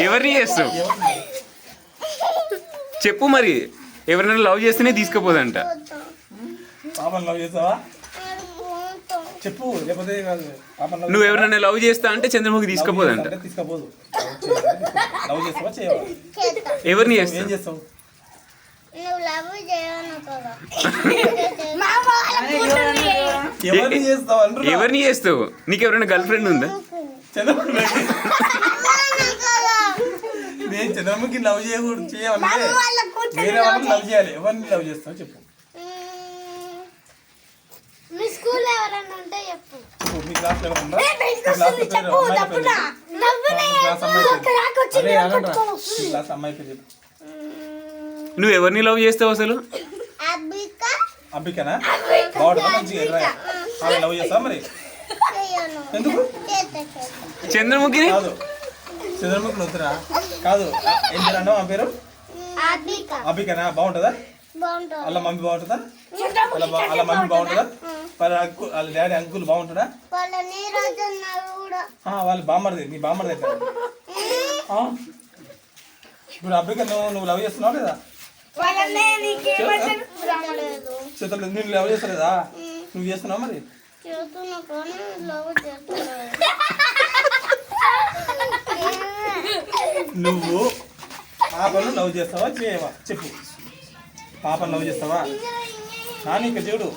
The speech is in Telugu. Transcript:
ఎవరిని చేస్తావు చెప్పు మరి. ఎవరైనా లవ్ చేస్తేనే తీసుకుపోదంట. పాపని లవ్ చేస్తావా చెప్పు, లేకపోతే పాపని నువ్వు ఎవరైనా లవ్ చేస్తా అంటే చంద్రముఖి తీసుకుపోదంట. తీసుకపోదు. లవ్ చేస్తావా చేయవా? ఎవరిని ఏం చేస్తావు? చేస్తావు? ఎవరిని చేస్తావు అంటున్నా? ఎవరిని చేస్తావు? నీకు ఎవరైనా గర్ల్ ఫ్రెండ్ ఉందా? నేను చంద్రముఖి లవ్ చేయాలంటే వేరే వాళ్ళని లవ్ చేయాలి. ఎవరిని లవ్ చేస్తావు చెప్పు. మీ స్కూల్ ఎవరైనా ఉంటే చెప్పు. మీ క్లాస్ లో ఎవరుందా? క్లాస్ అమ్మాయి పేరు చెప్పు. నువ్వు ఎవరిని లవ్ చేస్తావు అసలు? అబ్బికనా? బాగుంటుందా? మంచిగా ఆమె లవ్ చేస్తావా మరి? ఎందుకు? చంద్రముఖిని కాదు, చంద్రముఖిని వద్దురా. కాదు, ఏం పేరు అన్నావు? ఆ పేరు అబ్బికనా? బాగుంటుందా? వాళ్ళ మమ్మీ బాగుంటుందా? వాళ్ళ మమ్మీ బాగుంటుందా? వాళ్ళ డాడీ అంకుల్ బాగుంటుందా? వాళ్ళ బామ్మర్ది, నీ బామ్మర్ది ఎక్కడ? ఇప్పుడు అబ్బిక నువ్వు లవ్ చేస్తున్నావు లేదా? చేతులు నేను లవ్ చేస్తలేదా? నువ్వు చేస్తున్నావు మరి? నువ్వు పాపను లవ్ చేస్తావా చేయవా చెప్పు. పాపను లవ్ చేస్తావా? నాని ఇక్కడ చూడు.